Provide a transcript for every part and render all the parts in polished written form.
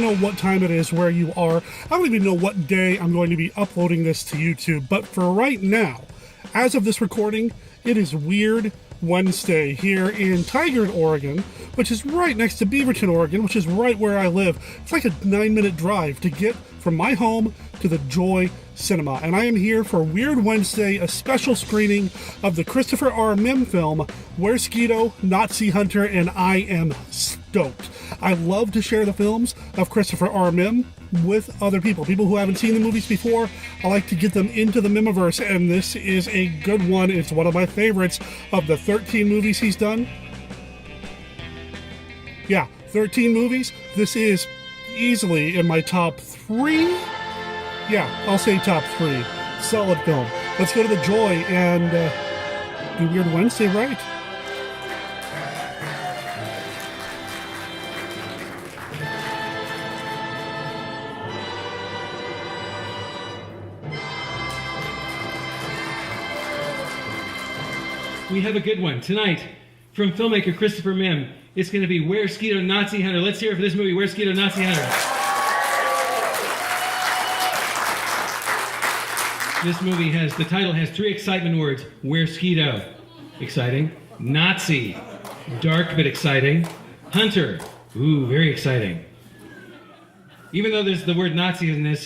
know what time it is where you are. I don't even know what day I'm going to be uploading this to YouTube. But for right now, as of this recording, it is Weird Wednesday here in Tigard, Oregon, which is right next to Beaverton, Oregon, which is right where I live. It's like a 9-minute drive to get from my home to the Joy Cinema. And I am here for Weird Wednesday, a special screening of the Christopher R. Mim film, Weresquito, Nazi Hunter, and I am stoked. I love to share the films of Christopher R. Mim with other people who haven't seen the movies before. I like to get them into the Mimiverse, and this is a good one. It's one of my favorites of the 13 movies he's done. Yeah, 13 movies. This is easily in my top 3. Yeah, I'll say top 3. Solid film. Let's go to the Joy and do Weird Wednesday right. We have a good one tonight from filmmaker Christopher Mim. It's going to be Weresquito, Nazi Hunter. Let's hear it for this movie, Weresquito, Nazi Hunter. This movie the title has 3 excitement words. Weresquito, exciting. Nazi, dark but exciting. Hunter, ooh, very exciting. Even though there's the word Nazi in this,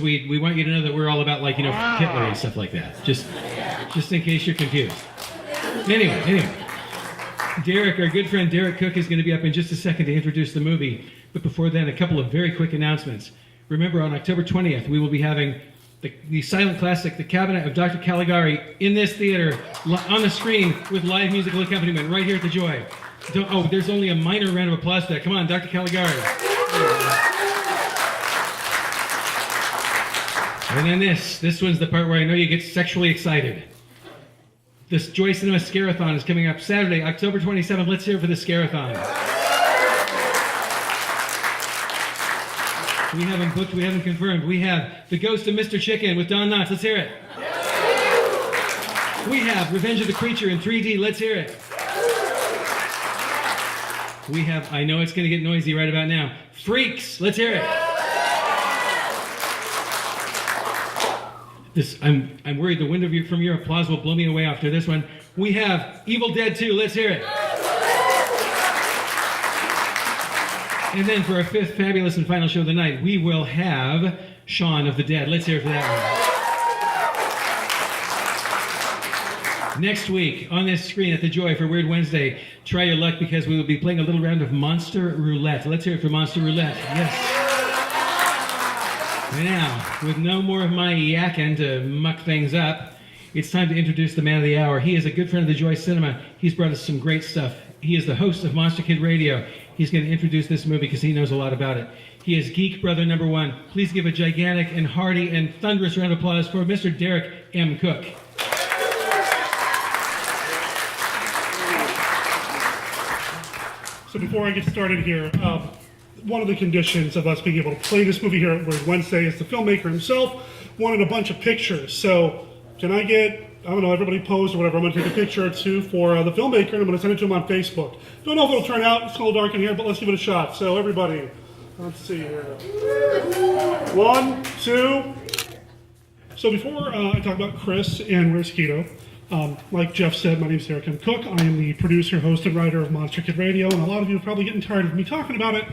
we want you to know that we're all about, Hitler and stuff like that. Just in case you're confused. Anyway, Derek, our good friend Derek Cook, is going to be up in just a second to introduce the movie. But before then, a couple of very quick announcements. Remember, on October 20th, we will be having the silent classic, The Cabinet of Dr. Caligari, in this theater, on the screen, with live musical accompaniment, right here at the Joy. There's only a minor round of applause for that. Come on, Dr. Caligari. And then this one's the part where I know you get sexually excited. This Joy Cinema Scarathon is coming up Saturday, October 27th. Let's hear it for the Scarathon. We haven't booked, we haven't confirmed. We have The Ghost of Mr. Chicken with Don Knotts. Let's hear it. We have Revenge of the Creature in 3D. Let's hear it. We have, I know it's going to get noisy right about now, Freaks. Let's hear it. I'm worried the wind from your applause will blow me away after this one. We have Evil Dead 2. Let's hear it. And then for our 5th fabulous and final show of the night, we will have Shaun of the Dead. Let's hear it for that one. Next week on this screen at the Joy for Weird Wednesday, try your luck because we will be playing a little round of Monster Roulette. Let's hear it for Monster Roulette. Yes. Now, with no more of my yakking to muck things up, it's time to introduce the man of the hour. He is a good friend of the Joy Cinema. He's brought us some great stuff. He is the host of Monster Kid Radio. He's going to introduce this movie because he knows a lot about it. He is Geek Brother number 1. Please give a gigantic and hearty and thunderous round of applause for Mr. Derek M. Cook. So before I get started here, one of the conditions of us being able to play this movie here at Weird Wednesday is the filmmaker himself wanted a bunch of pictures. So can I get, everybody pose or whatever. I'm going to take a picture or 2 for the filmmaker, and I'm going to send it to him on Facebook. Don't know if it'll turn out. It's a little dark in here, but let's give it a shot. So everybody, let's see here. 1, 2. So before I talk about Chris and Weresquito, like Jeff said, my name is Derek M. Cook. I am the producer, host, and writer of Monster Kid Radio, and a lot of you are probably getting tired of me talking about it,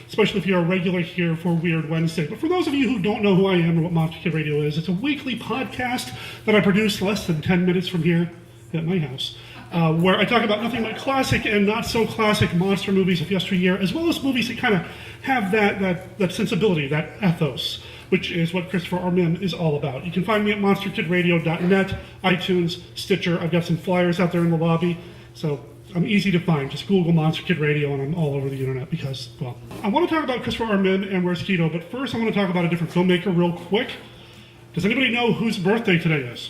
especially if you're a regular here for Weird Wednesday. But for those of you who don't know who I am or what Monster Kid Radio is, it's a weekly podcast that I produce less than 10 minutes from here at my house, where I talk about nothing but classic and not so classic monster movies of yesteryear, as well as movies that kind of have that sensibility, that ethos, which is what Christopher R. Mim is all about. You can find me at monsterkidradio.net, iTunes, Stitcher. I've got some flyers out there in the lobby, so I'm easy to find. Just Google Monster Kid Radio, and I'm all over the internet because, well, I want to talk about Christopher R. Mim and Weresquito, but first I want to talk about a different filmmaker real quick. Does anybody know whose birthday today is?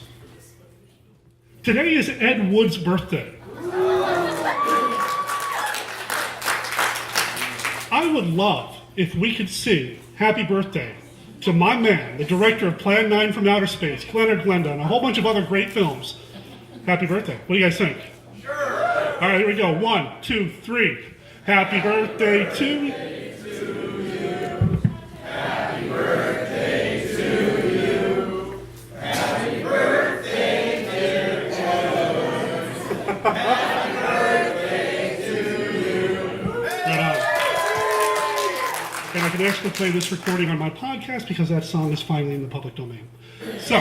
Today is Ed Wood's birthday. I would love if we could sing Happy Birthday to my man, the director of Plan 9 from Outer Space, Leonard Glenda, and a whole bunch of other great films. Happy birthday. What do you guys think? Sure. All right, here we go. 1, 2, 3. Happy birthday to you. And I can actually play this recording on my podcast because that song is finally in the public domain. So,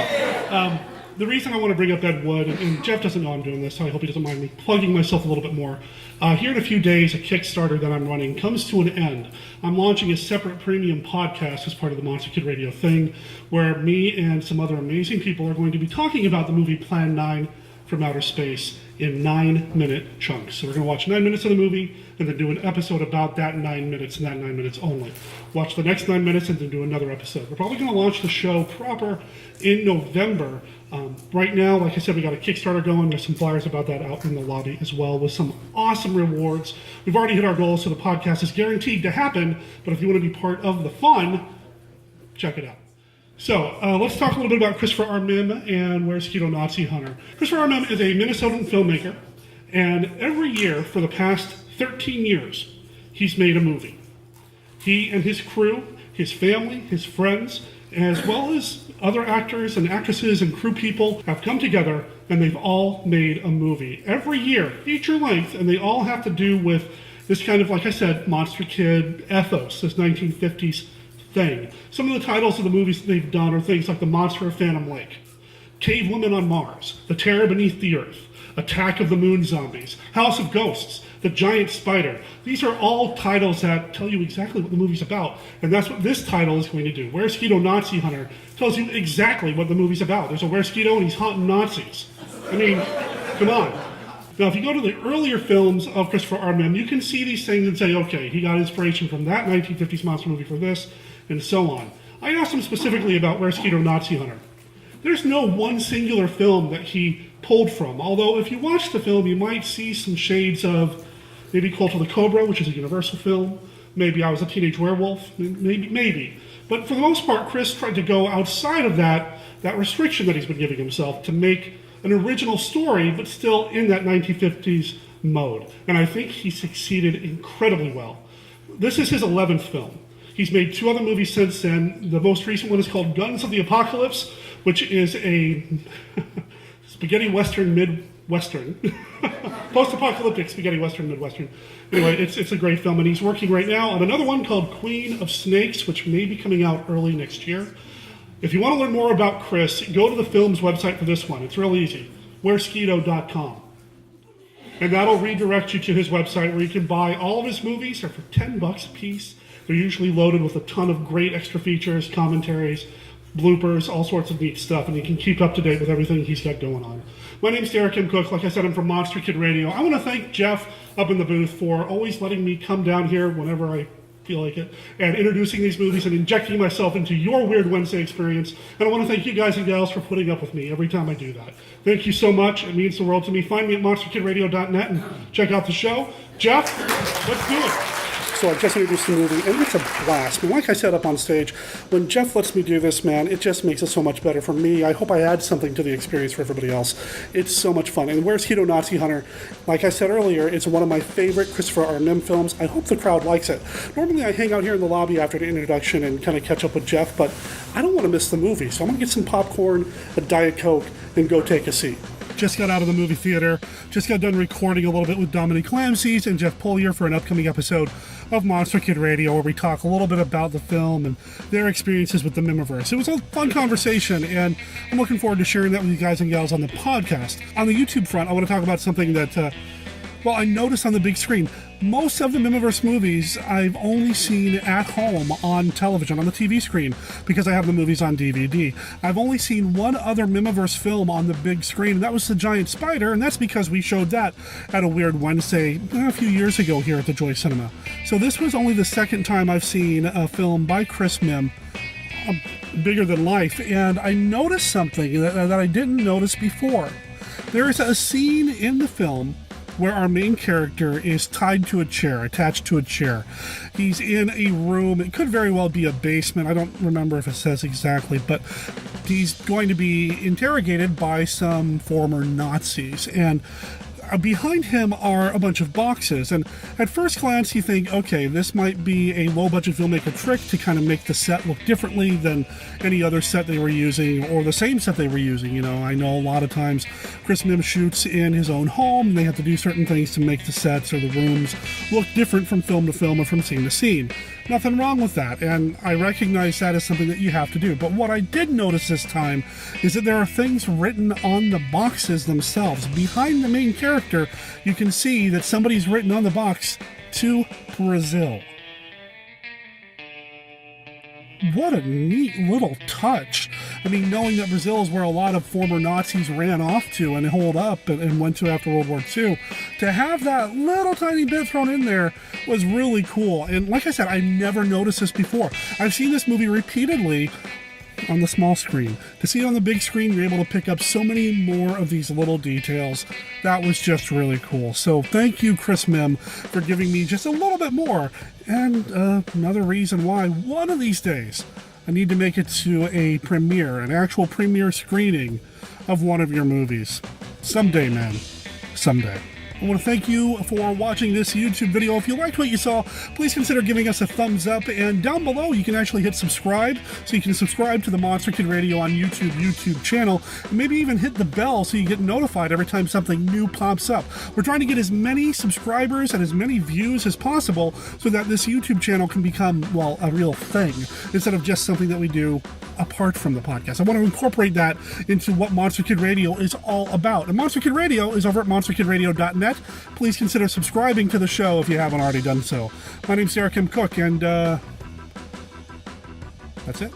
the reason I want to bring up Ed Wood, and Jeff doesn't know I'm doing this, so I hope he doesn't mind me plugging myself a little bit more. Here in a few days, a Kickstarter that I'm running comes to an end. I'm launching a separate premium podcast as part of the Monster Kid Radio thing, where me and some other amazing people are going to be talking about the movie Plan 9 from Outer Space in 9-minute chunks. So we're going to watch 9 minutes of the movie and then do an episode about that 9 minutes and that 9 minutes only. Watch the next 9 minutes and then do another episode. We're probably going to launch the show proper in November. Right now, like I said, we got a Kickstarter going. There's some flyers about that out in the lobby as well with some awesome rewards. We've already hit our goals, so the podcast is guaranteed to happen. But if you want to be part of the fun, check it out. So let's talk a little bit about Christopher R. Mim and Weresquito Nazi Hunter. Christopher R. Mim is a Minnesotan filmmaker, and every year for the past 13 years, he's made a movie. He and his crew, his family, his friends, as well as other actors and actresses and crew people have come together and they've all made a movie. Every year, feature length, and they all have to do with this kind of, like I said, Monster Kid ethos, this 1950s thing. Some of the titles of the movies that they've done are things like The Monster of Phantom Lake, Cave Woman on Mars, The Terror Beneath the Earth, Attack of the Moon Zombies, House of Ghosts, The Giant Spider. These are all titles that tell you exactly what the movie's about, and that's what this title is going to do. Weresquito Nazi Hunter tells you exactly what the movie's about. There's a Weresquito and he's hunting Nazis. I mean, come on. Now, if you go to the earlier films of Christopher R. Mim, you can see these things and say, okay, he got inspiration from that 1950s monster movie for this, and so on. I asked him specifically about Weresquito Nazi Hunter. There's no one singular film that he pulled from, although if you watch the film, you might see some shades of maybe Cult of the Cobra, which is a Universal film, maybe I Was a Teenage Werewolf, maybe. But for the most part, Chris tried to go outside of that restriction that he's been giving himself to make an original story, but still in that 1950s mode. And I think he succeeded incredibly well. This is his 11th film. He's made 2 other movies since then. The most recent one is called Guns of the Apocalypse, which is a spaghetti western mid-western. Post-apocalyptic spaghetti western mid-western. Anyway, it's a great film, and he's working right now on another one called Queen of Snakes, which may be coming out early next year. If you want to learn more about Chris, go to the film's website for this one. It's real easy, weresquito.com. And that'll redirect you to his website where you can buy all of his movies. They're for $10 a piece. They're usually loaded with a ton of great extra features, commentaries, bloopers, all sorts of neat stuff, and you can keep up to date with everything he's got going on. My name's Derek M. Cook. Like I said, I'm from Monster Kid Radio. I want to thank Jeff up in the booth for always letting me come down here whenever I feel like it, and introducing these movies and injecting myself into your Weird Wednesday experience. And I want to thank you guys and gals for putting up with me every time I do that. Thank you so much. It means the world to me. Find me at monsterkidradio.net and check out the show. Jeff, let's do it. So I just introduced the movie, and it's a blast. And like I said up on stage, when Jeff lets me do this, man, it just makes it so much better for me. I hope I add something to the experience for everybody else. It's so much fun. And Weresquito Nazi Hunter, like I said earlier, it's one of my favorite Christopher R. Mim films. I hope the crowd likes it. Normally I hang out here in the lobby after the introduction and kind of catch up with Jeff, but I don't want to miss the movie. So I'm going to get some popcorn, a Diet Coke, and go take a seat. Just got out of the movie theater. Just got done recording a little bit with Dominic Clamsees and Jeff Polier for an upcoming episode of Monster Kid Radio, where we talk a little bit about the film and their experiences with the Mimiverse. It was a fun conversation, and I'm looking forward to sharing that with you guys and gals on the podcast. On the YouTube front, I want to talk about something that, I noticed on the big screen. Most of the Mimiverse movies I've only seen at home on television, on the TV screen, because I have the movies on DVD. I've only seen one other Mimiverse film on the big screen, and that was The Giant Spider, and that's because we showed that at a Weird Wednesday a few years ago here at the Joy Cinema. So this was only the second time I've seen a film by Chris Mim, bigger than life, and I noticed something that I didn't notice before. There is a scene in the film where our main character is tied to a chair, attached to a chair. He's in a room. It could very well be a basement. I don't remember if it says exactly, but he's going to be interrogated by some former Nazis. And behind him are a bunch of boxes, and at first glance you think, okay, this might be a low-budget filmmaker trick to kind of make the set look differently than any other set they were using, or the same set they were using. You know, I know a lot of times Chris Mihm shoots in his own home, and they have to do certain things to make the sets or the rooms look different from film to film or from scene to scene. Nothing wrong with that, and I recognize that as something that you have to do. But what I did notice this time is that there are things written on the boxes themselves. Behind the main character, you can see that somebody's written on the box, "To Brazil." What a neat little touch. I mean, knowing that Brazil is where a lot of former Nazis ran off to and holed up and went to after World War II, to have that little tiny bit thrown in there was really cool. And like I said, I never noticed this before. I've seen this movie repeatedly on the small screen. To see it on the big screen, you're able to pick up so many more of these little details. That was just really cool. So thank you, Chris Mihm, for giving me just a little bit more. And another reason why one of these days I need to make it to a premiere, an actual premiere screening of one of your movies. Someday, man. Someday. I want to thank you for watching this YouTube video. If you liked what you saw, please consider giving us a thumbs up. And down below, you can actually hit subscribe. So you can subscribe to the Monster Kid Radio on YouTube channel. And maybe even hit the bell so you get notified every time something new pops up. We're trying to get as many subscribers and as many views as possible so that this YouTube channel can become, well, a real thing instead of just something that we do apart from the podcast. I want to incorporate that into what Monster Kid Radio is all about. And Monster Kid Radio is over at monsterkidradio.net. Please consider subscribing to the show if you haven't already done so. My name's Sarah Kim Cook, and that's it.